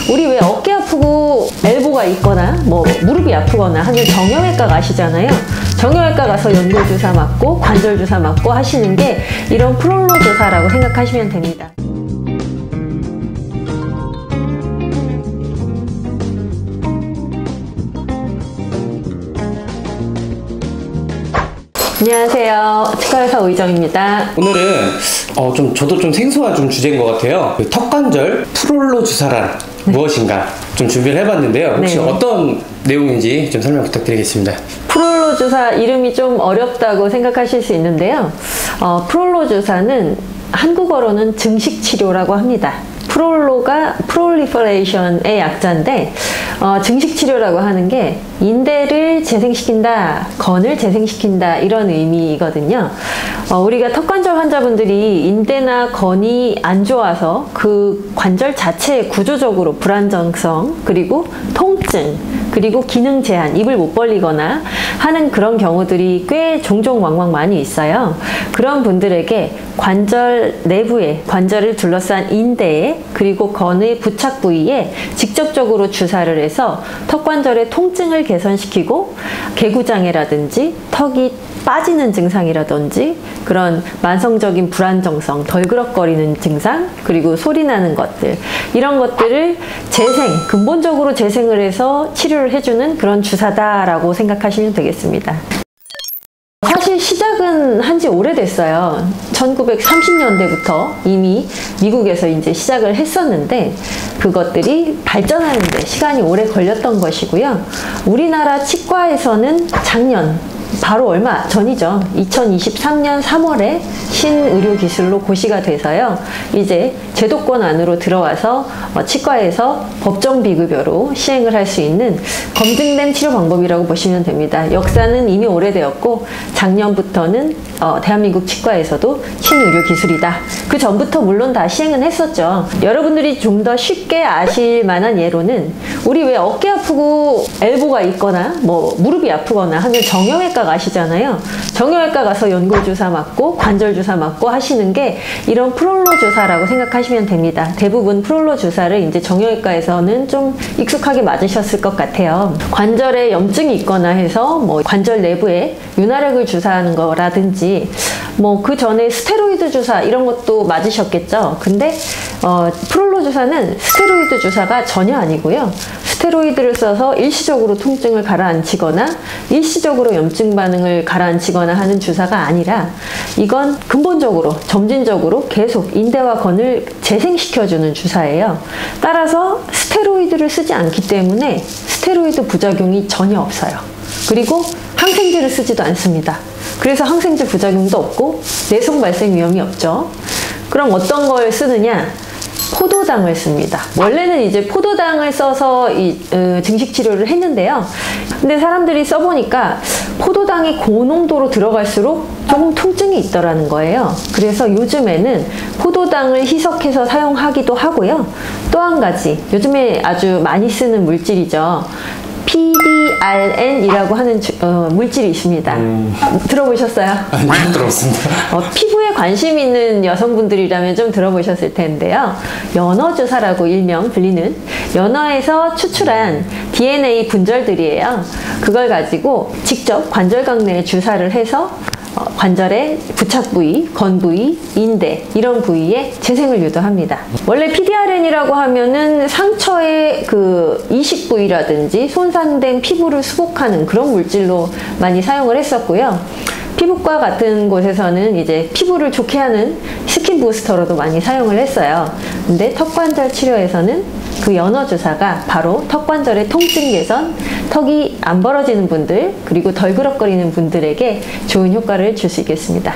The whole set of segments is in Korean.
우리 왜 어깨 아프고 엘보가 있거나 뭐 무릎이 아프거나 하면 정형외과 가시잖아요. 정형외과 가서 연골주사 맞고 관절주사 맞고 하시는 게 이런 프롤로 주사라고 생각하시면 됩니다. 안녕하세요. 치과의사 오희정입니다. 오늘은 저도 좀 생소한 주제인 것 같아요. 턱관절 프롤로 주사란 무엇인가 좀 준비를 해봤는데요. 혹시 어떤 내용인지 좀 설명 부탁드리겠습니다. 프롤로 주사 이름이 좀 어렵다고 생각하실 수 있는데요. 프롤로 주사는 한국어로는 증식 치료라고 합니다. 프롤로가 프롤리퍼레이션의 약자인데 증식 치료라고 하는 게 인대를 재생시킨다, 건을 재생시킨다 이런 의미거든요. 우리가 턱관절 환자분들이 인대나 건이 안 좋아서 그 관절 자체의 구조적으로 불안정성, 그리고 통증, 그리고 기능 제한, 입을 못 벌리거나 하는 그런 경우들이 꽤 종종 왕왕 많이 있어요. 그런 분들에게 관절 내부에, 관절을 둘러싼 인대에, 그리고 건의 부착 부위에 직접적으로 주사를 해서 턱관절의 통증을 개선시키고 개구장애라든지 턱이 빠지는 증상이라든지 그런 만성적인 불안정성, 덜그럭거리는 증상, 그리고 소리 나는 것들, 이런 것들을 근본적으로 재생을 해서 치료를 해주는 그런 주사다라고 생각하시면 되겠습니다. 사실 시작은 한지 오래됐어요. 1930년대부터 이미 미국에서 이제 시작을 했었는데 그것들이 발전하는데 시간이 오래 걸렸던 것이고요. 우리나라 치과에서는 작년, 바로 얼마 전이죠. 2023년 3월에 신의료기술로 고시가 돼서요. 이제 제도권 안으로 들어와서 치과에서 법정 비급여로 시행을 할 수 있는 검증된 치료 방법이라고 보시면 됩니다. 역사는 이미 오래되었고 작년부터는 대한민국 치과에서도 신의료기술이다. 그 전부터 물론 다 시행은 했었죠. 여러분들이 좀 더 쉽게 아실 만한 예로는 우리 왜 어깨 아프고 엘보가 있거나 뭐 무릎이 아프거나 하면 정형외과 가시잖아요. 정형외과 가서 연골주사 맞고 관절주사 맞고 하시는 게 이런 프롤로 주사라고 생각하시면 됩니다. 대부분 프롤로 주사를 이제 정형외과에서는 좀 익숙하게 맞으셨을 것 같아요. 관절에 염증이 있거나 해서 뭐 관절 내부에 윤활액을 주사하는 거라든지 뭐 그 전에 스테로이드 주사 이런 것도 맞으셨겠죠. 근데 프롤로 주사는 스테로이드 주사가 전혀 아니고요. 스테로이드를 써서 일시적으로 통증을 가라앉히거나 일시적으로 염증 반응을 가라앉히거나 하는 주사가 아니라 이건 근본적으로 점진적으로 계속 인대와 건을 재생시켜주는 주사예요. 따라서 스테로이드를 쓰지 않기 때문에 스테로이드 부작용이 전혀 없어요. 그리고 항생제를 쓰지도 않습니다. 그래서 항생제 부작용도 없고 내성 발생 위험이 없죠. 그럼 어떤 걸 쓰느냐? 포도당을 씁니다. 원래는 이제 포도당을 써서 증식 치료를 했는데요. 근데 사람들이 써보니까 포도당이 고농도로 들어갈수록 조금 통증이 있더라는 거예요. 그래서 요즘에는 포도당을 희석해서 사용하기도 하고요. 또 한 가지, 요즘에 아주 많이 쓰는 물질이죠. PDRN이라고 하는 물질이 있습니다. 들어보셨어요? 아니요, 못 들어봤습니다. 피부에 관심 있는 여성분들이라면 좀 들어보셨을 텐데요. 연어주사라고 일명 불리는 연어에서 추출한 DNA 분절들이에요. 그걸 가지고 직접 관절강내에 주사를 해서 관절의 부착 부위, 건 부위, 인대 이런 부위에 재생을 유도합니다. 원래 PDRN이라고 하면은 상처의 그 이식 부위라든지 손상된 피부를 수복하는 그런 물질로 많이 사용을 했었고요. 피부과 같은 곳에서는 이제 피부를 좋게 하는 스킨 부스터로도 많이 사용을 했어요. 근데 턱관절 치료에서는 그 연어 주사가 바로 턱관절의 통증 개선, 턱이 안 벌어지는 분들, 그리고 덜그럭거리는 분들에게 좋은 효과를 줄 수 있겠습니다.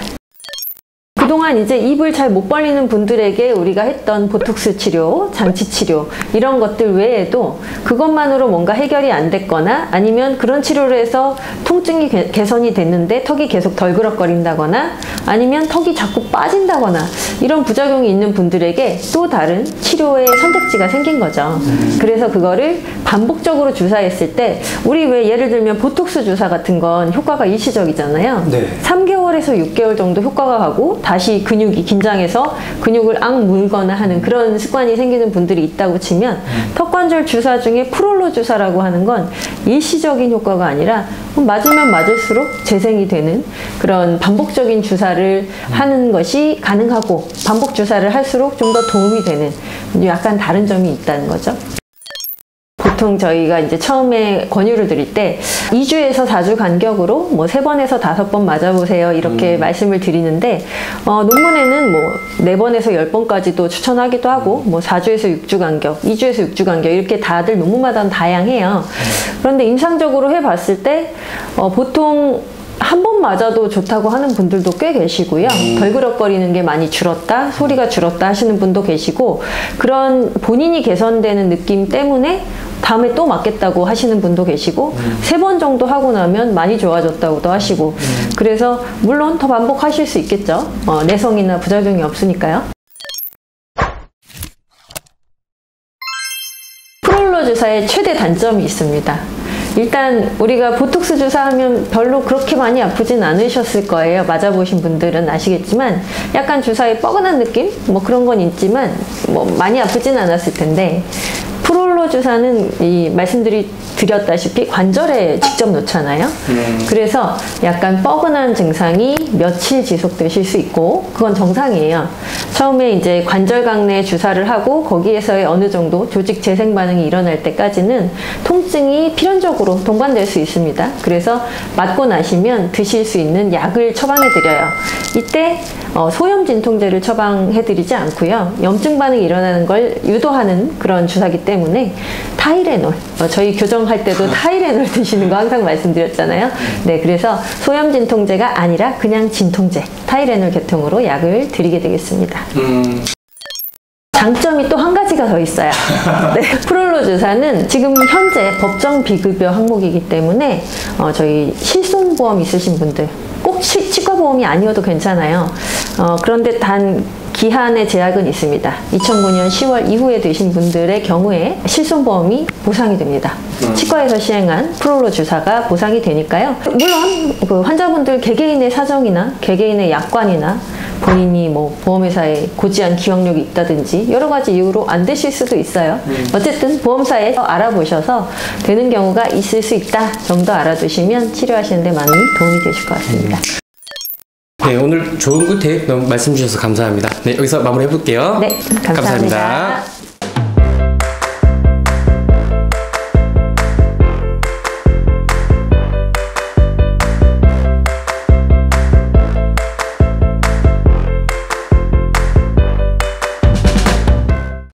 그동안 이제 입을 잘 못 벌리는 분들에게 우리가 했던 보톡스 치료, 장치 치료 이런 것들 외에도 그것만으로 뭔가 해결이 안 됐거나 아니면 그런 치료를 해서 통증이 개선이 됐는데 턱이 계속 덜그럭거린다거나 아니면 턱이 자꾸 빠진다거나 이런 부작용이 있는 분들에게 또 다른 치료의 선택지가 생긴 거죠. 그래서 그거를 반복적으로 주사했을 때 우리 왜 예를 들면 보톡스 주사 같은 건 효과가 일시적이잖아요. 3개월에서 6개월 정도 효과가 가고 다시 다시 근육이 긴장해서 근육을 악 물거나 하는 그런 습관이 생기는 분들이 있다고 치면 턱관절 주사 중에 프롤로 주사라고 하는 건 일시적인 효과가 아니라 맞으면 맞을수록 재생이 되는 그런 반복적인 주사를 하는 것이 가능하고 반복 주사를 할수록 좀 더 도움이 되는 약간 다른 점이 있다는 거죠. 보통 저희가 이제 처음에 권유를 드릴 때 2주에서 4주 간격으로 뭐 3번에서 5번 맞아보세요 이렇게 말씀을 드리는데 논문에는 뭐 4번에서 10번까지도 추천하기도 하고 뭐 4주에서 6주 간격, 2주에서 6주 간격 이렇게 다들 논문마다 다양해요. 그런데 임상적으로 해봤을 때 보통 한 번 맞아도 좋다고 하는 분들도 꽤 계시고요. 덜그럭거리는 게 많이 줄었다, 소리가 줄었다 하시는 분도 계시고 그런 본인이 개선되는 느낌 때문에 다음에 또 맞겠다고 하시는 분도 계시고 3번 정도 하고 나면 많이 좋아졌다고도 하시고 그래서 물론 더 반복하실 수 있겠죠. 내성이나 부작용이 없으니까요. 프롤로 주사의 최대 단점이 있습니다. 일단 우리가 보톡스 주사하면 별로 그렇게 많이 아프진 않으셨을 거예요. 맞아보신 분들은 아시겠지만 약간 주사에 뻐근한 느낌? 뭐 그런 건 있지만 뭐 많이 아프진 않았을 텐데 프롤로 주사는 말씀드렸다시피 관절에 직접 놓잖아요. 그래서 약간 뻐근한 증상이 며칠 지속되실 수 있고 그건 정상이에요. 처음에 이제 관절각 내 주사를 하고 거기에서의 어느 정도 조직 재생 반응이 일어날 때까지는 통증이 필연적으로 동반될 수 있습니다. 그래서 맞고 나시면 드실 수 있는 약을 처방해 드려요. 이때 소염 진통제를 처방해 드리지 않고요. 염증 반응이 일어나는 걸 유도하는 그런 주사기 때문에 타이레놀, 저희 교정할 때도 타이레놀 드시는 거 항상 말씀드렸잖아요. 네, 그래서 소염 진통제가 아니라 그냥 진통제, 타이레놀 계통으로 약을 드리게 되겠습니다. 장점이 또 한 가지가 더 있어요. 네, 프롤로 주사는 지금 현재 법정 비급여 항목이기 때문에 저희 실손보험 있으신 분들 꼭 치과보험이 아니어도 괜찮아요. 그런데 단 기한의 제약은 있습니다. 2009년 10월 이후에 드신 분들의 경우에 실손보험이 보상이 됩니다. 치과에서 시행한 프롤로 주사가 보상이 되니까요. 물론 그 환자분들 개개인의 사정이나 개개인의 약관이나 본인이 뭐 보험회사에 고지한 기억력이 있다든지 여러 가지 이유로 안 되실 수도 있어요. 어쨌든 보험사에서 알아보셔서 되는 경우가 있을 수 있다 정도 알아두시면 치료하시는 데 많이 도움이 되실 것 같습니다. 네, 오늘 좋은 꿀팁 말씀 주셔서 감사합니다. 네, 여기서 마무리해볼게요. 네, 감사합니다.